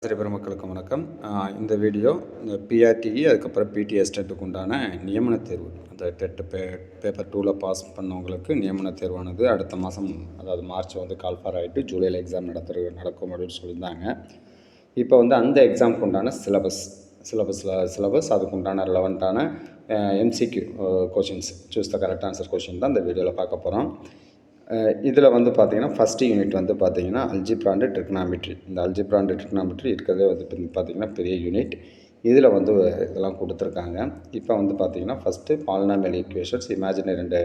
ஆசிரியர் பெருமக்களுக்கு வணக்கம். இந்த வீடியோ இந்த பிஆர்டிஇ அதுக்கப்புறம் பிடிஎஸ் டெட்டுக்கு உண்டான நியமன தேர்வு, அந்த டெட்டு பேப்பர் 2ல் பாஸ் பண்ணவங்களுக்கு நியமன தேர்வானது அடுத்த மாதம், அதாவது மார்ச் கால்ஃபார் ஆகிட்டு ஜூலையில் எக்ஸாம் நடக்கும் அப்படின்னு சொல்லியிருந்தாங்க. இப்போ அந்த எக்ஸாமுக்கு உண்டான சிலபஸ் அதுக்கு உண்டான ரெலவெண்ட்டான MCQ questions, choose the correct answer question தான் இந்த வீடியோவில் பார்க்க போகிறோம். இதில் பார்த்திங்கன்னா ஃபஸ்ட்டு யூனிட் பார்த்திங்கன்னா அல்ஜிப்ரா அண்ட் ட்ரிக்னாமெட்ரி. இந்த அல்ஜிப்ரா அண்ட் ட்ரிக்னாமெட்ரி இருக்கிறதே பார்த்திங்கன்னா பெரிய யூனிட். இதில் இதெல்லாம் கொடுத்துருக்காங்க. இப்போ பார்த்திங்கன்னா first polynomial equations, imaginary and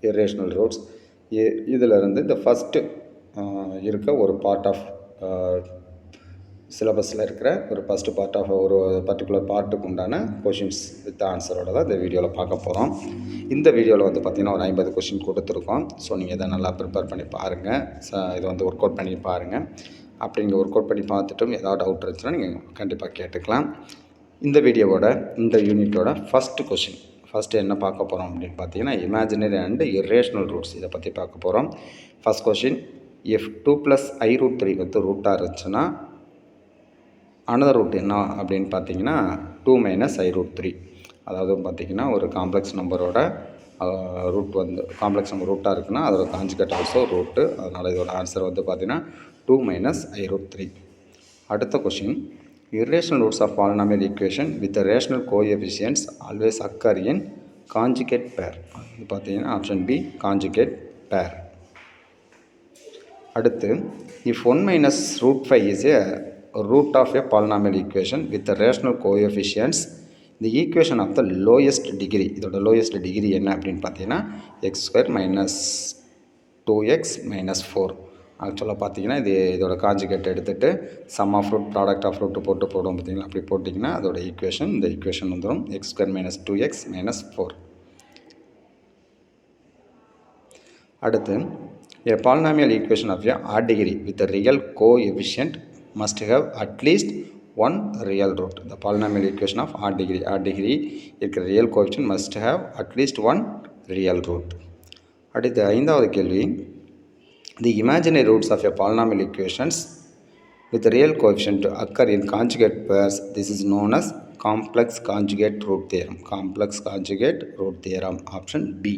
irrational roots. இதிலிருந்து இந்த ஃபஸ்ட்டு இருக்க ஒரு பார்ட் ஆஃப் சிலபஸில் இருக்கிற ஒரு ஃபஸ்ட்டு பார்ட் ஆஃப் ஒரு பர்டிகுலர் பார்ட்டுக்கு உண்டான கொஷின்ஸ் வித் ஆன்சரோட தான் இந்த வீடியோவில் பார்க்க போகிறோம். இந்த வீடியோவில் பார்த்திங்கன்னா ஒரு 50 கொஷின் கொடுத்துருக்கோம். ஸோ நீங்கள் இதை நல்லா ப்ரிப்பேர் பண்ணி பாருங்கள். இதை ஒர்க் அவுட் பண்ணி பாருங்கள். அப்படி நீங்கள் ஒர்க் அவுட் பண்ணி பார்த்துட்டும் ஏதாவது டவுட் இருந்துச்சுன்னா நீங்கள் கண்டிப்பாக கேட்டுக்கலாம். இந்த வீடியோவோட இந்த யூனிட்டோட ஃபஸ்ட்டு என்ன பார்க்க போகிறோம் அப்படின்னு பார்த்தீங்கன்னா இமேஜினரி அண்ட் இர்ரேஷனல் ரூட்ஸ், இதை பற்றி பார்க்க போகிறோம். ஃபஸ்ட் கொஷின், if 2 + i√3 ரூட்டாக இருந்துச்சுன்னா அனதர் ரூட் என்ன அப்படின்னு பார்த்தீங்கன்னா 2 - i√3. அதாவது பார்த்திங்கன்னா ஒரு காம்ப்ளெக்ஸ் நம்பரோட ரூட் காம்ப்ளெக்ஸ் நம்பர் ரூட்டாக இருக்குன்னா அதோட கான்ஜுகேட் ஆல்சோ ரூட்டு. அதனால் இதோட ஆன்சர் பார்த்திங்கன்னா 2 - i√3. அடுத்த question, irrational roots of polynomial equation with rational coefficients always occur in conjugate pair. இது பார்த்திங்கன்னா ஆப்ஷன் பி, கான்ஜுகேட் பேர். அடுத்து, if 1 - √5 is a root of a polynomial equation with the rational coefficients, the equation of the lowest degree, இதோட lowest degree என்ன அப்படின்னு பார்த்தீங்கன்னா x² - 2x - 4. ஆக்சுவலாக பார்த்தீங்கன்னா இதோட கான்ஜுகேட் எடுத்துகிட்டு sum of root product of root போடுவோம் பார்த்தீங்கன்னா, அப்படி போட்டிங்கன்னா அதோட இந்த ஈக்குவேஷன் வந்துடும் x² - 2x - 4. அடுத்து, a polynomial equation of a odd degree with a real coefficient must have at least one real root. The polynomial equation of odd degree இருக்கிற real coefficient must have at least one real root. அடுத்து ஐந்தாவது கேள்வி, the imaginary roots of a polynomial equations with real coefficient to occur in conjugate pairs. This is known as complex conjugate root theorem. Option B.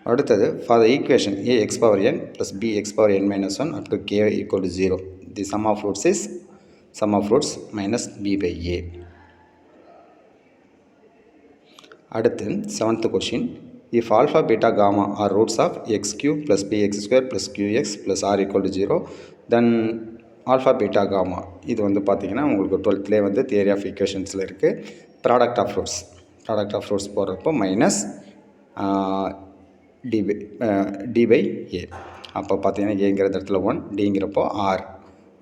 அடுத்தது, for the equation ax⁴n plus bx⁴n - 1 up to k = 0, the sum of roots minus b/a. அடுத்து 7th question, if alpha, beta, gamma are roots of x³ plus bx² plus qx plus r = 0, then alpha, beta, gamma இது பார்த்தீங்கன்னா உங்களுக்கு 12th theory of ஈக்குவேஷன்ஸில் இருக்குது. Product of roots போடுறப்போ minus d/a. அப்போ பார்த்தீங்கன்னா ஏங்கிறது இடத்துல 1, டிங்கிறப்போ r,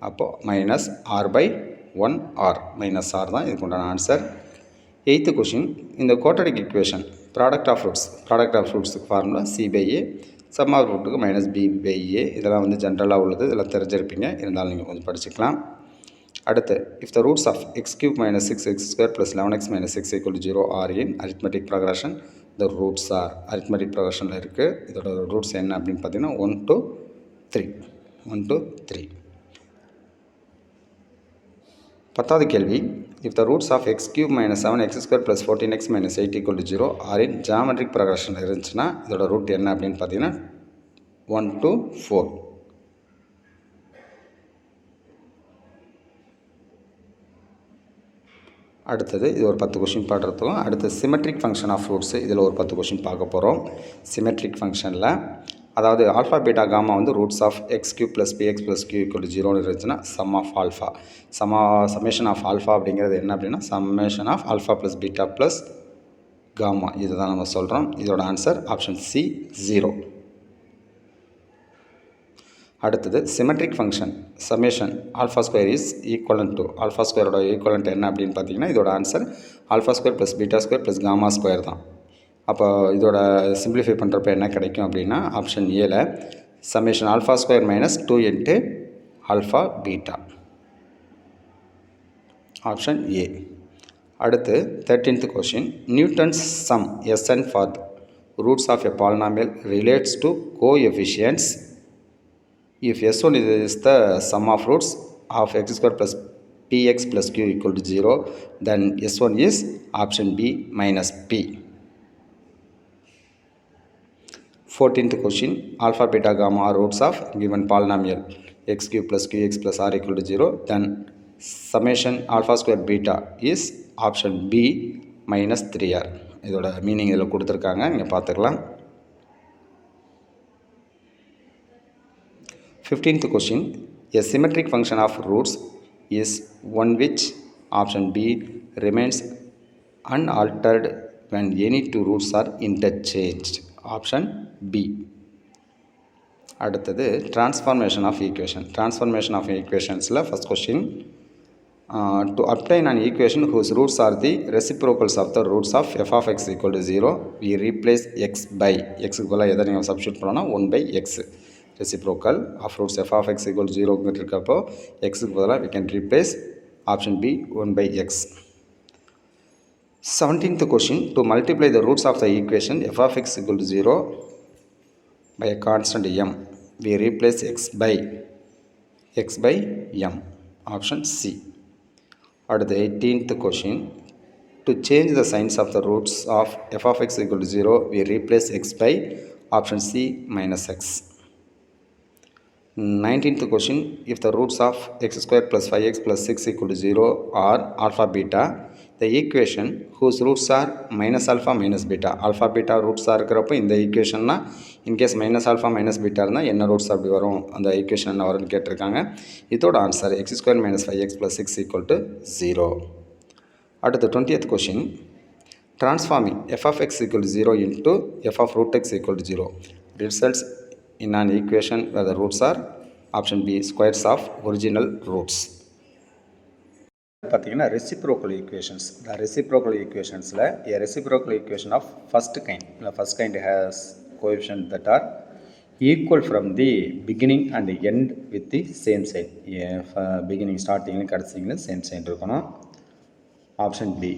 அப்போது மைனஸ் r/1 r, -r தான் இதுக்கு உண்டான ஆன்சர். 8th கொஷின், இந்த குவாட்ரடிக் ஈக்குவேஷன் ப்ராடக்ட் ஆஃப் ரூட்ஸுக்கு ஃபார்முலா c/a, சம் ஆஃப் ரூட்டுக்கு -b/a. இதெல்லாம் ஜென்ரலாக உள்ளது, இதெல்லாம் தெரிஞ்சிருப்பீங்க, இருந்தாலும் நீங்கள் கொஞ்சம் படிச்சுக்கலாம். அடுத்து, if the roots of x³ - 6x² plus 11x - 6 = 0 are in arithmetic progression, the roots are arithmetic progressionல இருக்குது. இதோட ரூட்ஸ் என்ன அப்படின்னு பார்த்தீங்கன்னா 1 to 3. 10வது கேள்வி, if the roots of x³ - 7x² plus 14x - 8 = 0 are in geometric progressionல இருந்துச்சுன்னா இதோட ரூட் என்ன அப்படின்னு பார்த்தீங்கன்னா 1 to 4. அடுத்தது, இது ஒரு 10 கொஷின் பாடுறதுக்கும், அடுத்து சிமெட்ரிக் ஃபங்க்ஷன் ஆஃப் ரூட்ஸு, இதில் ஒரு 10 கொஷின் பார்க்க போகிறோம். சிமெட்ரிக் ஃபங்க்ஷனில் அதாவது alpha, beta, gamma roots of x³ + bx + q = 0 இருந்துச்சுன்னா sum of alpha, summation of alpha அப்படிங்கிறது என்ன அப்படின்னா summation of alpha + beta + gamma. இதை தான் நம்ம சொல்கிறோம். இதோட ஆன்சர் ஆப்ஷன் சி, 0. அடுத்தது, symmetric function summation α² is equivalent to α²ஓட ஈக்குவலன்ட் என்ன அப்படின்னு பார்த்தீங்கன்னா இதோட ஆன்சர் α² + β² + γ² தான். அப்போ இதோட சிம்பிளிஃபை பண்ணுறப்ப என்ன கிடைக்கும் அப்படின்னா ஆப்ஷன் ஏல சமேஷன் α² - 2 × α/β, ஆப்ஷன் ஏ. அடுத்து 13th question, Newton's sum Sn for roots of a polynomial relates to coefficients If S1 is the sum of roots of x square plus px plus q equal to 0, then S1 is option B minus P. 14th question, alpha, beta, gamma are roots of given polynomial x cube plus qx plus r equal to 0, then summation alpha square beta is option B minus 3r. இதோட meaning இதில் கொடுத்துருக்காங்க, நீங்கள் பார்த்துக்கலாம். 15th question, a symmetric function of roots is one which option B remains unaltered when any two roots are interchanged. Option B. அடுத்தது transformation of equation. Transformation of equationsல first question, to obtain an equation whose roots are the reciprocals of the roots of f of x equal to 0, we replace x by x க்கு பதிலாக எதை நீங்கள் substitute பண்ணோன்னா 1 by x. Reciprocal of roots f of x equal to 0 இருக்கப்போ x க்கு பதிலாக we can replace option B 1 by x. 17th question, to multiply the roots of the equation f of x equal to 0 by a constant m, we replace x by m. Option C. அடுத்து 18th question, to change the signs of the roots of f of x equal to 0, we replace x by option C minus x. 19th question, if the roots of x square plus 5x plus 6 equal to 0 are alpha beta, the equation whose roots are minus alpha minus beta, alpha beta roots இருக்கிறப்போ இந்த ஈக்குவேஷன்னா in case minus alpha minus beta இருந்தால் என்ன roots அப்படி வரும், அந்த equation என்ன வரும்னு கேட்டிருக்காங்க. இதோட answer X square minus 5x plus 6 equal to 0. அடுத்து 20th question, transforming f of x equal to 0 into f of root x equal to 0 results in an equation where the roots are option B squares of original roots. பார்த்தீங்கன்னா reciprocal equations. The reciprocal equationsல a reciprocal equation of first kind. The first kind has coefficients that are equal from the beginning and end with the same sign. beginning starting கடைசிங்க same sign இருக்கணும். Option B.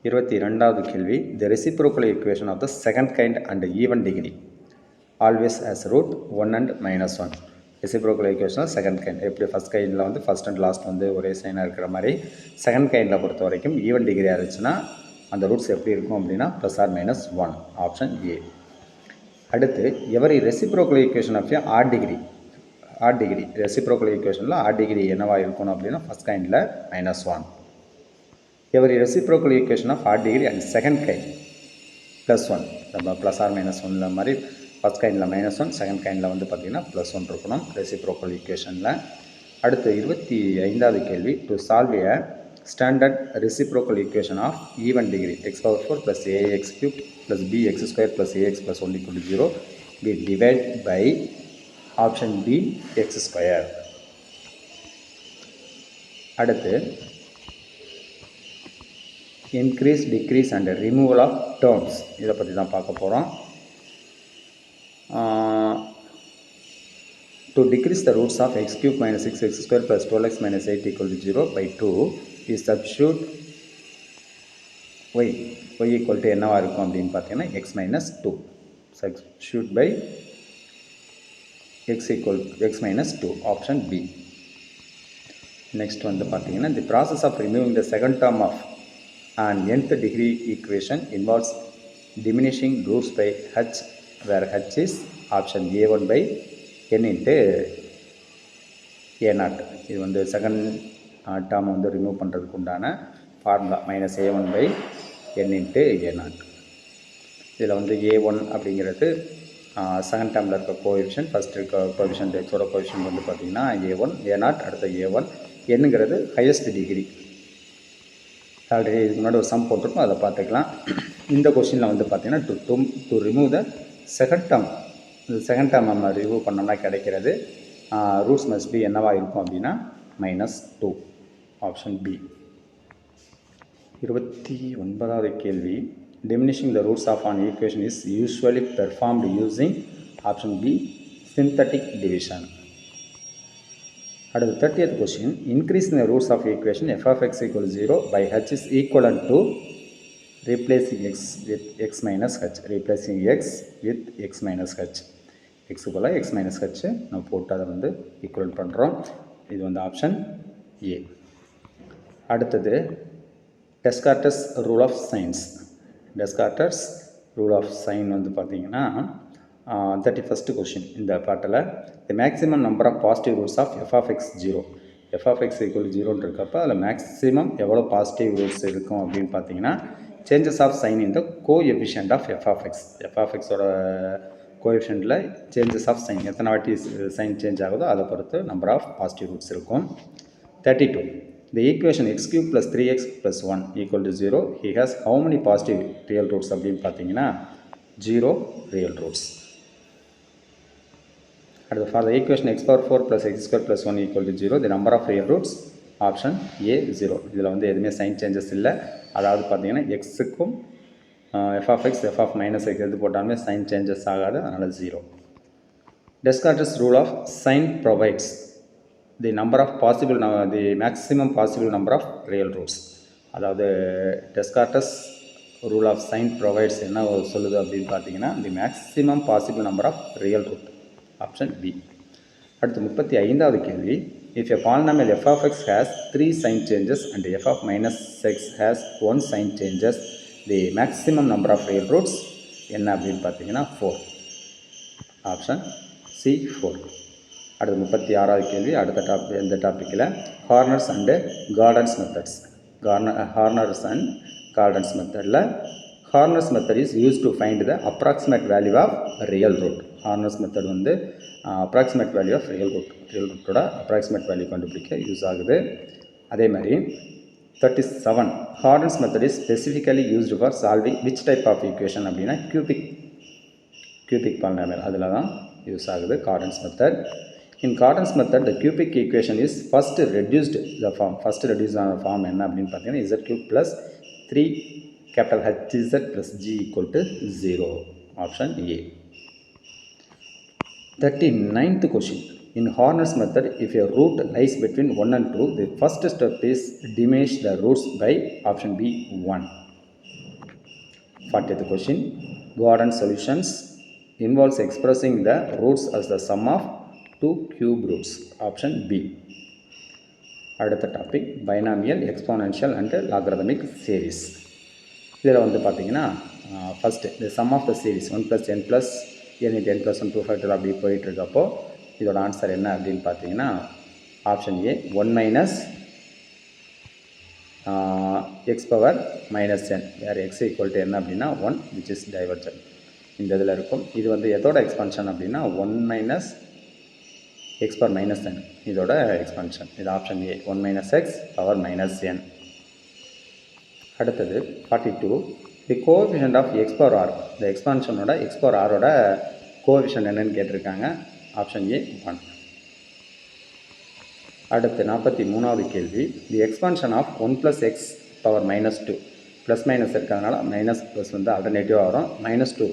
22வது கேள்வி, the reciprocal equation of the second kind and even degree always has root 1 and minus 1. Reciprocal equation second kind எப்படி first கைண்டில் வந்து first and last வந்து ஒரே சைனாக இருக்கிற மாதிரி second கைண்டில் பொறுத்த வரைக்கும் ஈவன் டிகிரி இருந்துச்சுன்னா அந்த ரூட்ஸ் எப்படி இருக்கும் அப்படின்னா plus or minus 1. Option A. அடுத்து every reciprocal equation of odd degree reciprocal ஈக்குவேஷனில் ஆட் டிகிரி என்னவா இருக்கணும் அப்படின்னா ஃபஸ்ட் கைண்டில் -1. Every reciprocal equation of odd degree and second kind +1. நம்ம ப்ளஸ் ஆர் மைனஸ் 1 மாதிரி ஃபஸ்ட் கைண்டில் -1, செகண்ட் கைண்டில் வந்து பார்த்திங்கன்னா +1 இருக்கணும் ரெசிப்ரோக்கல் ஈக்குவேஷனில். அடுத்து 25வது கேள்வி, to solve a standard reciprocal equation of even degree x⁴ + ax³ + bx² + ax + 1 = 0, we divide by option B x². அடுத்து increase decrease and removal of terms, இதை பற்றி தான் பார்க்க போகிறோம். To decrease the roots of x³ - 6x² + 12x - 8 = 0 by 2, we substitute y equal to என்னவா இருக்கும் அப்படின்னு பார்த்தீங்கன்னா x - 2. Substitute by x - 2. Option B. Next வந்து பார்த்தீங்கன்னா, the process of removing the second term of an nth degree equation involves diminishing roots by h, where h is option A1 by n into a0. இது வந்து second term வந்து remove பண்ணுறதுக்கு உண்டான formula -a1 by n into a0. இதில் வந்து a1 அப்படிங்கிறது second டேர்மில் இருக்க கோஎஃபிஷியன்ட், ஃபஸ்ட் இருக்க கோஎஃபிஷியன்ட் எக்ஸோட கோஎஃபிஷியன்ட் வந்து பார்த்திங்கன்னா a1, a0, அடுத்த a1, என்னங்கிறது ஹையஸ்ட் டிகிரி. ஆல்ரெடி இதுக்கு முன்னாடி ஒரு சம் போட்டிருக்கோம், அதை பார்த்துக்கலாம். இந்த கொஸ்டினில் வந்து பார்த்திங்கன்னா to remove the second term நம்ம ரிமூவ் பண்ணோம்னா கிடைக்கிறது ரூட்ஸ் மஸ்ட் பி என்னவாக இருக்கும் அப்படின்னா -2. Option B. 29வது கேள்வி, diminishing the roots of an equation is usually performed using option B synthetic division. அடுத்து 30th question, increasing the roots of equation f of x = 0 by h is equivalent to replacing x with x minus h. எக்ஸுக்கு பதிலாக X minus H நம்ம போட்டு அதை வந்து equal பண்ணுறோம். இது வந்து ஆப்ஷன் ஏ. அடுத்தது Descartes rule of signs. Descartes rule of sign வந்து பார்த்திங்கன்னா 31st கொஷின் இந்த பாட்டில் the maximum number of positive roots of F of X 0. F of X equal 0ன்னு இருக்கப்போ அதில் மேக்ஸிமம் எவ்வளோ பாசிட்டிவ் ரூட்ஸ் இருக்கும் அப்படின்னு பார்த்தீங்கன்னா changes of sign in the coefficient of F of X. F of எக்ஸோட கோஎஃபிஷியன்ட்டில் சேஞ்சஸ் ஆஃப் சைன் எத்தனை வாட்டி சைன் சேஞ்ச் ஆகுதோ அதை பொறுத்து நம்பர் ஆஃப் பாசிட்டிவ் ரூட்ஸ் இருக்கும். 32. The equation x cube plus 3x plus 1 equal to 0. He has how many positive real roots அப்படின்னு பார்த்தீங்கன்னா 0 real roots. அடுத்து for the equation x power 4 plus x square plus 1 equal to 0. The number of real roots option A 0. இதில் வந்து எதுவுமே sign changes இல்லை. அதாவது பார்த்தீங்கன்னா எக்ஸுக்கும் F of X F of minus X எது போட்டாலுமே சைன் சேஞ்சஸ் ஆகாது, அதனால் 0. Descartes rule of sign provides the number of possible the maximum possible number of real roots. அதாவது Descartes rule of sign provides என்ன சொல்லுது அப்படின்னு பார்த்தீங்கன்னா the maximum possible number of real root option B. அடுத்து 35வது கேள்வி if a polynomial F of X has 3 sign changes and F of minus X has 1 sign changes the maximum number of real roots என்ன அப்படின்னு பார்த்தீங்கன்னா 4. Option C 4. அடுத்து 36வது கேள்வி இந்த டாப்பிக்கில் Horner's and Gordon's methods. Horner's and Gordon's மெத்தடில் Horner's method is use to find the approximate value of real root. Horner's method வந்து அப்ராக்சிமேட் வேல்யூ ஆஃப் ரியல் ரூட்டோட அப்ராக்சிமேட் வேல்யூ கண்டுபிடிக்க யூஸ் ஆகுது. அதே மாதிரி 37 Horner's method is specifically used for solving which type of equation அப்படின்னா cubic polynomial அதில் தான் use ஆகுது Cardan's method. In Cardan's method, the cubic equation is first reduced the form. First reduced on the form என்ன அப்படின்னு பார்த்தீங்கன்னா z cube plus 3 capital Hz plus g equal to 0. Option A. 39th question. In Horner's method, if a root lies between 1 and 2, the first step is diminish the roots by option B 1. 40th question. Gordon solutions involves expressing the roots as the sum of 2 cube roots. Option B. அடுத்த topic binomial exponential and logarithmic series. இதில் வந்து பார்த்தீங்கன்னா first இந்த sum of the series 1 + n + n × n + 1 2 factor அப்படி போயிட்டுருக்கப்போ இதோட answer என்ன அப்படின்னு பார்த்தீங்கன்னா option A 1 - x power -n வேறு x = என்ன அப்படின்னா 1 which is divergent இந்த இதில் இருக்கும். இது வந்து எதோட எக்ஸ்பான்ஷன் அப்படின்னா 1 - x பவர் -n இதோட எக்ஸ்பான்ஷன். இது option A 1 - x power -n. அடுத்தது 42 the coefficient of x power r. இந்த எக்ஸ்பான்ஷனோட x பவர் r-ஓட கோஎஃபிஷியன்ட் என்னன்னு கேட்டிருக்காங்க. Option A 1. அடுத்து 43வது கேள்வி the expansion of 1 + x power -2 plus minus இருக்கிறதுனால மைனஸ் ப்ளஸ் வந்து ஆல்டர்னேட்டிவாக வரும். -2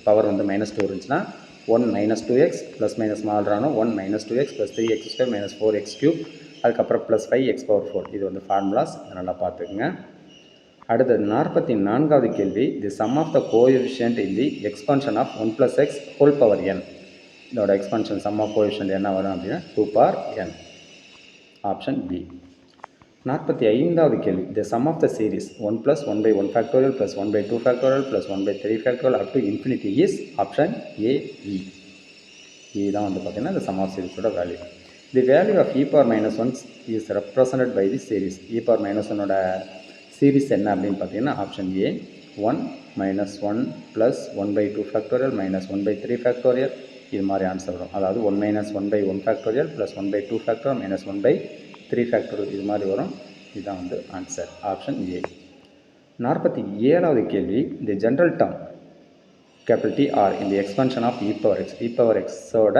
பவர் வந்து -2 இருந்துச்சுன்னா 1 - 2x plus minus மாறுறானோ 1 - 2x + 3x² - 4x³ அதுக்கப்புறம் +5x பவர் 4 இது வந்து ஃபார்முலாஸ் நல்லா பார்த்துக்குங்க. அடுத்தது 44வது கேள்வி the sum of the coefficient in the expansion of 1 + x whole power n. இதோட எக்ஸ்பான்ஷன் சம் ஆஃப் கோஎஃபிஷியன்ட் என்ன வரும் அப்படின்னா 2/n. Option B. 45வது கேள்வி the sum of the series 1 + 1/1 factorial + 1/2 factorial + 1/3 factorial up to infinity is option A e. தான் வந்து பார்த்தீங்கன்னா இந்த சம் ஆஃப் சீரீஸோட value. The value of e power -1 is represented by the series. e power -1ஓட series என்ன அப்படின்னு பார்த்தீங்கன்னா option A 1 - 1 + 1/2 factorial - 1/3 factorial இது மாதிரி ஆன்சர் வரும். அதாவது 1 - 1/1 ஃபேக்டோரியல் + 1/2 ஃபேக்டோரியல் - 1/3 ஃபேக்டோரியல் இது மாதிரி வரும். இதுதான் வந்து ஆன்சர் ஆப்ஷன் ஏ. 47வது கேள்வி the general term TR in the expansion of e power x. e power xோட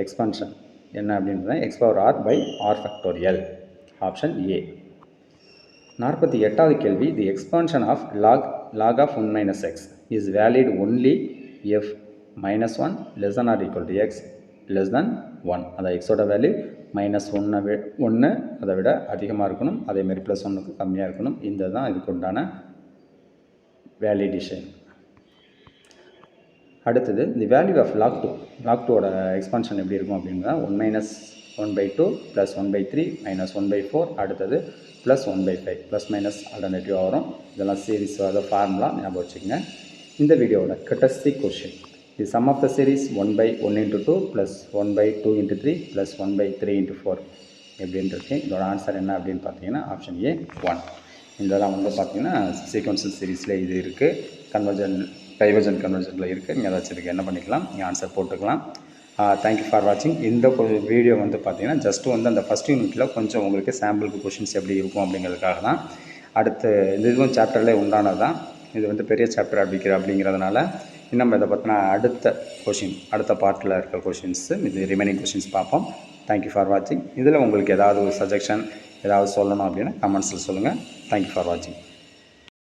எக்ஸ்பான்ஷன் என்ன அப்படின்னா x power r by r factorial option A. 48வது கேள்வி the expansion of log of 1 - x is valid only if -1 less than or equal to x less than 1. அதாவது xோட value -1 அதை விட அதிகமாக இருக்கணும், அதேமாதிரி +1க்கு கம்மியாக இருக்கணும். இந்த தான் இதுக்கு உண்டான வேலிடேஷன். அடுத்தது the value of log 2. log 2ஓட எக்ஸ்பான்ஷன் எப்படி இருக்கும் அப்படின்னா 1 - 1/2 + 1/3 - 1/4, அடுத்தது +1/5 ப்ளஸ் மைனஸ் ஆல்டர்னேட்டிவாக வரும். இதெல்லாம் சீரிஸ் ஃபார்முலா ஞாபகம் வச்சுக்கோங்க. இந்த வீடியோவோட கடைசி question, the sum of the series 1/1 × 2 + 1/2 × 3 + 1/3 × 4 எப்படின்னு இருக்கு. இதோட ஆன்சர் என்ன அப்படின்னு பார்த்தீங்கன்னா ஆப்ஷன் ஏ 1. இதெல்லாம் பார்த்தீங்கன்னா சீக்வன்ஷியல் சீரிஸில் இது இருக்குது. கன்வர்ஜன் டைவர்ஜென்ட் கன்வர்ஜென்ட்டில் இருக்குது. நீங்கள் ஏதாச்சும் இதுக்கு என்ன பண்ணிக்கலாம், நீங்கள் ஆன்சர் போட்டுக்கலாம். தேங்க்யூ ஃபார் வாட்சிங். இந்த வீடியோ பார்த்தீங்கன்னா ஜஸ்ட்டு அந்த ஃபஸ்ட் யூனிட்டில் கொஞ்சம் உங்களுக்கு சாம்பிளுக்கு கொஷின்ஸ் எப்படி இருக்கும் அப்படிங்கிறதுக்காக தான். அடுத்து இந்த இதுவும் சாப்டர்லேயே உண்டானது தான். இது பெரிய சாப்டர் அப்படிங்கிறதுனால இன்னும் இதை பற்றின அடுத்த பார்ட்டில் இருக்க கொஷின்ஸு இது ரிமைனிங் கொஷின்ஸ் பார்ப்போம். தேங்க்யூ ஃபார் வாட்சிங். இதில் உங்களுக்கு ஏதாவது ஒரு சஜஷன் ஏதாவது சொல்லணும் அப்படின்னா கமெண்ட்ஸில் சொல்லுங்கள். தேங்க்யூ ஃபார் வாட்சிங்.